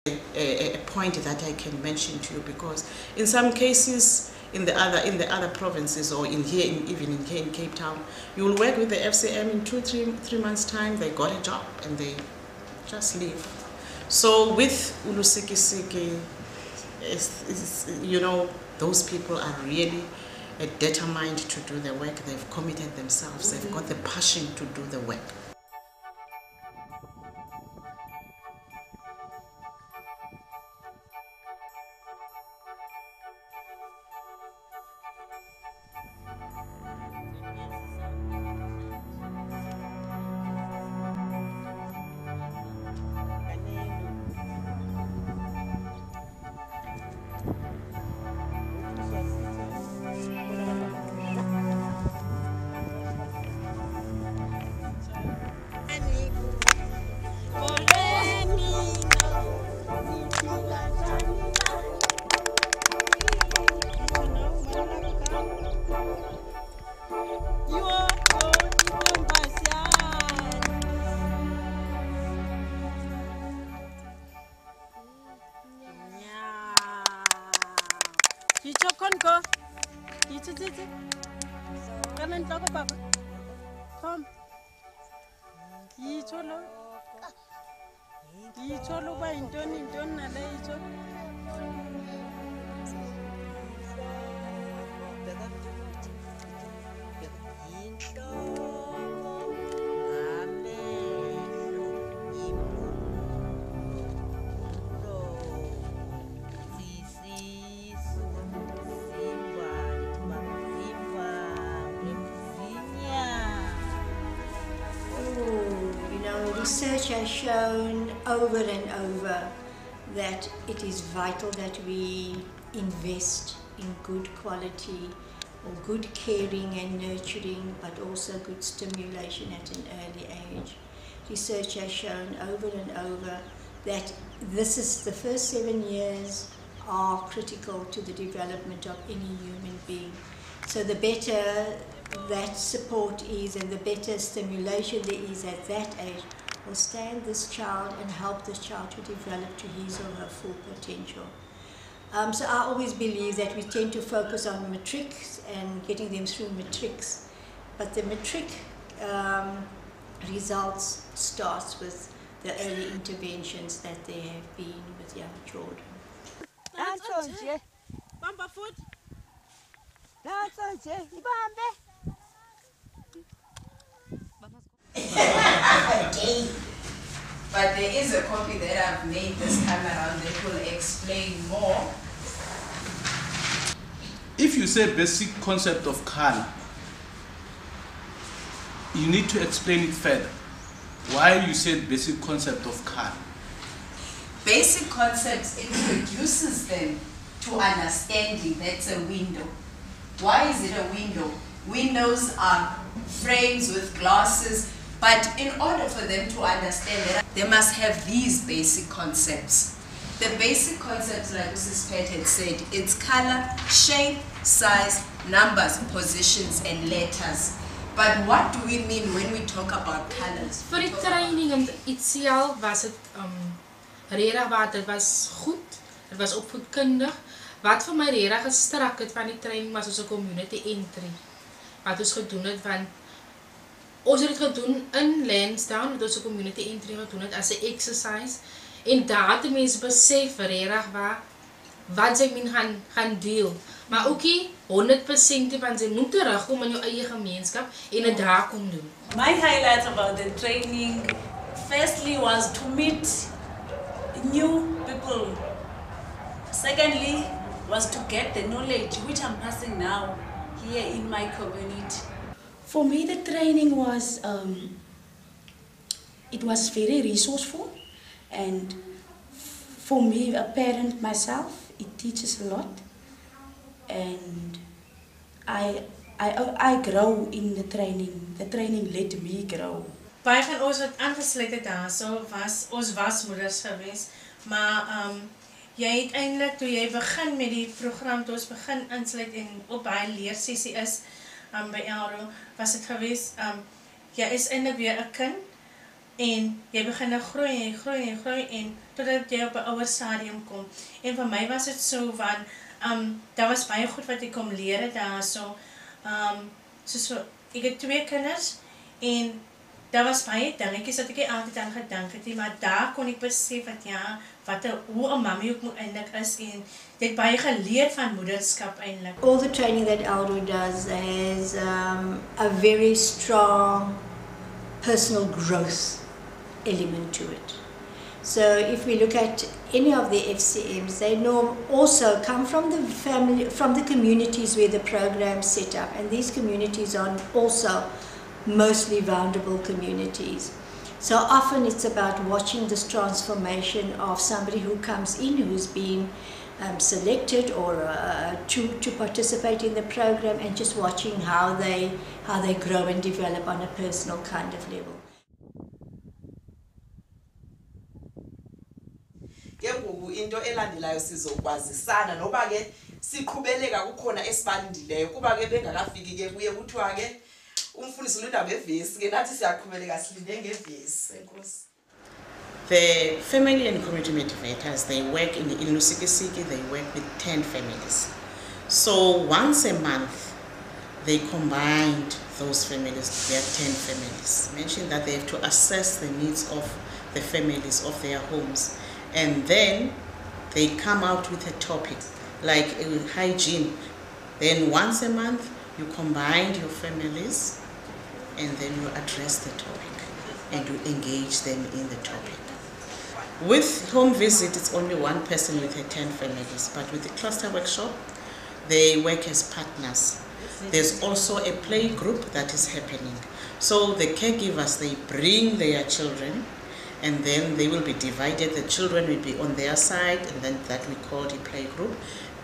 a point that I can mention to you, because in some cases in the other provinces, or even here in Cape Town, you will work with the FCM in 2-3 months time, they got a job and they just leave. So with Ulusikisiki, you know, those people are really determined to do the work. They've committed themselves. They've got the passion to do the work. Come. Yicholo ba intoni na le yicholo. Research has shown over and over that it is vital that we invest in good quality or good caring and nurturing, but also good stimulation at an early age. Research has shown over and over that the first 7 years are critical to the development of any human being. So the better that support is and the better stimulation there is at that age will stand this child and help this child to develop to his or her full potential. So I always believe that we tend to focus on matrics and getting them through matrics, but the matric results starts with the early interventions that there have been with young children. But there is a copy that I've made this time around that will explain more. If you say basic concept of color, you need to explain it further. Why you said basic concept of color? Basic concepts introduces them to understanding. That's a window. Why is it a window? Windows are frames with glasses, but in order for them to understand that, they must have these basic concepts. The basic concepts, like Mrs. Pat had said, it's color, shape, size, numbers, positions, and letters. But what do we mean when we talk about colors? Vir die training in itself was het regtig dit was goed. Dit was opvoedkundig. Wat vir my regtig gestrak het van die training was ons 'n community entry. Wat ons gedoen het, want ons het dit gedoen in Lansdowne, wat ons 'n community entry gedoen het as 'n exercise. En daar het mense besef regtig wat sy gaan deel. Maar ook nie 100% want jy moet terugkom in jou eie gemeenskap en dit daar kom doen. My highlight about the training firstly was to meet new people. Secondly was to get the knowledge which I'm passing now here in my community. For me, the training was it was very resourceful, and for me, a parent myself, it teaches a lot, and I grow in the training. The training let me grow. Baie van ons wat aangesluit het daarso was moeders geweest, maar jy het eintlik toe jy begin met die program, toe ons begin insluit en op baie leersessie is by ELRU, was dit geweest jy is eintlik weer 'n kind En jy begin nou groei en totdat jy op 'n ouer stadium kom. En vir my was dit so van daar was baie goed wat ek kom leer het daarso. Soos ek het 2 kinders en daar was baie dingetjies wat ek nie altyd aan gedink het nie, maar daar kon ek besef dat ja, hoe 'n mammy ook moet eintlik is en jy het baie geleer van moederskap eintlik. All the training that ELRU does has a very strong personal growth element to it. So if we look at any of the FCMs, they also come from the family, from the communities where the programs set up, and these communities are also mostly vulnerable communities. So often it's about watching this transformation of somebody who comes in, who's been selected or to participate in the program, and just watching how they grow and develop on a personal kind of level. Kengoku into elandelayo sizokwazisana noba ke siqhubeleka kukhona esibalindileyo kuba ke bengakafiki ke kuye kuthiwa ke umfundisi ulindaba evesi ke nathi siyaqhubeleka silinde ngevesi. Enkosi. The family and community motivators, they work in Lusikisiki, they work with 10 families. So once a month, they combined those families, their 10 families. Mention that they have to assess the needs of the families of their homes. And then they come out with a topic, like hygiene. Then once a month, you combine your families, and then you address the topic, and you engage them in the topic. With home visit, it's only one person with 10 families, but with the cluster workshop, they work as partners. There's also a play group that is happening. So the caregivers, they bring their children, and then they will be divided. The children will be on their side, and then that we call the play group,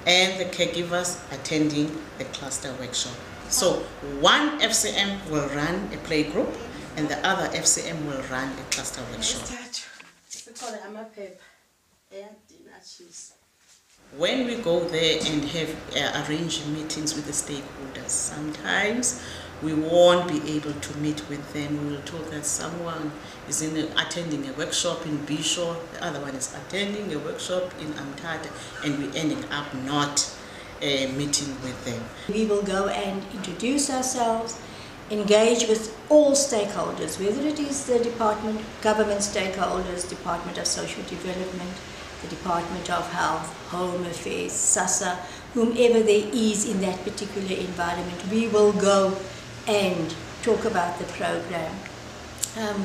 and the caregivers attending the cluster workshop. So one FCM will run a play group, and the other FCM will run a cluster workshop. When we go there and have arrange meetings with the stakeholders, sometimes we won't be able to meet with them. We will told that someone is attending a workshop in Bisho, the other one is attending a workshop in Amtata, and we're ending up not meeting with them. We will go and introduce ourselves, engage with all stakeholders, whether it is the department, government stakeholders, Department of Social Development, the Department of Health, Home Affairs, SASA, whomever there is in that particular environment. We will go and talk about the program.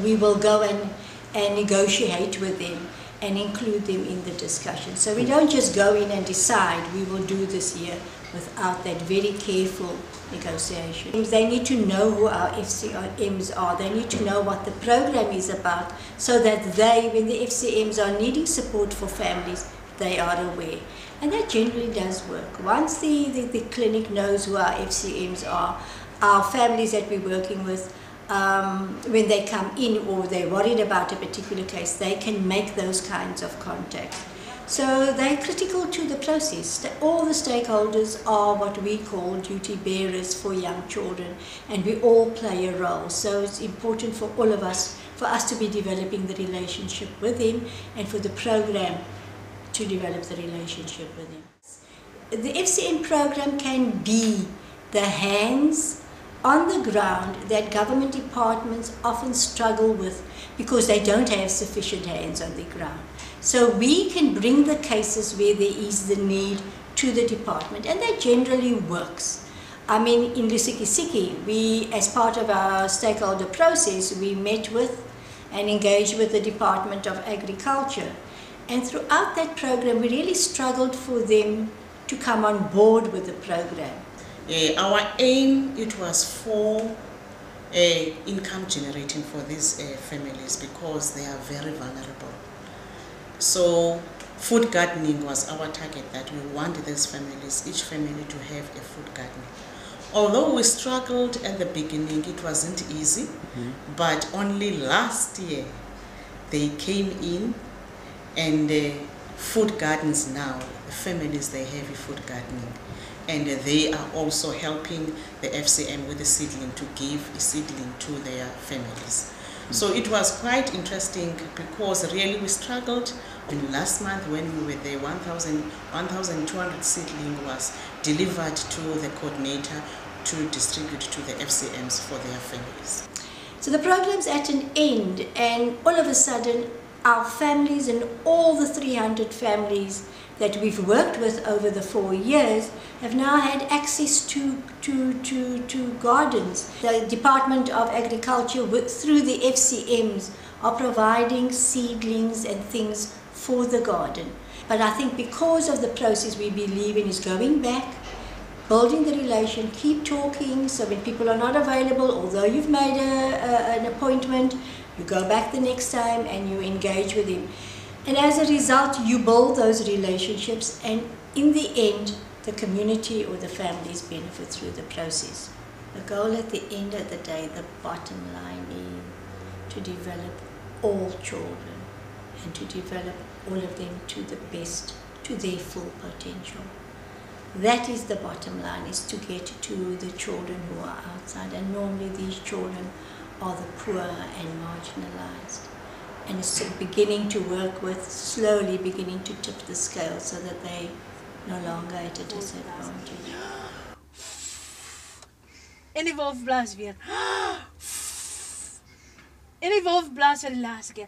We will go and negotiate with them and include them in the discussion. So we don't just go in and decide we will do this here without that very careful negotiation. They need to know who our FCMs are. They need to know what the program is about, so that they, when the FCMs are needing support for families, they are aware. And that generally does work. Once the clinic knows who our FCMs are, our families that we're working with, when they come in or they're worried about a particular case, they can make those kinds of contacts. So they're critical to the process. All the stakeholders are what we call duty bearers for young children, and we all play a role. So it's important for all of us, for us to be developing the relationship with them, and for the program to develop the relationship with them. The FCM program can be the hands on the ground that government departments often struggle with because they don't have sufficient hands on the ground. So we can bring the cases where there is the need to the department, and that generally works. I mean, in Lusikisiki, we, as part of our stakeholder process, we met with and engaged with the Department of Agriculture. And throughout that program, we really struggled for them to come on board with the program. Our aim, it was for income generating for these families, because they are very vulnerable. So food gardening was our target, that we want these families, each family, to have a food garden. Although we struggled at the beginning, it wasn't easy, but only last year they came in, and food gardens now, the families, they have a food gardening. And they are also helping the FCM with the seedling, to give a seedling to their families. So it was quite interesting because really we struggled. And last month when we were there, 1,200 seedling was delivered to the coordinator to distribute to the FCMs for their families. So the program's at an end, and all of a sudden our families and all the 300 families that we've worked with over the 4 years have now had access to gardens. The Department of Agriculture, through the FCMs, are providing seedlings and things for the garden. But I think because of the process we believe in is going back, building the relation, keep talking, so when people are not available, although you've made an appointment, you go back the next time and you engage with him. And as a result, you build those relationships, and in the end, the community or the families benefit through the process. The goal at the end of the day, the bottom line is to develop all children and to develop all of them to the best, to their full potential. That is the bottom line, is to get to the children who are outside, and normally these children are the poor and marginalized. And it's beginning to work with, slowly beginning to tip the scale so that they no longer at a disadvantage. En die wolf blaas weer. En die wolf blaas vir die laaste keer.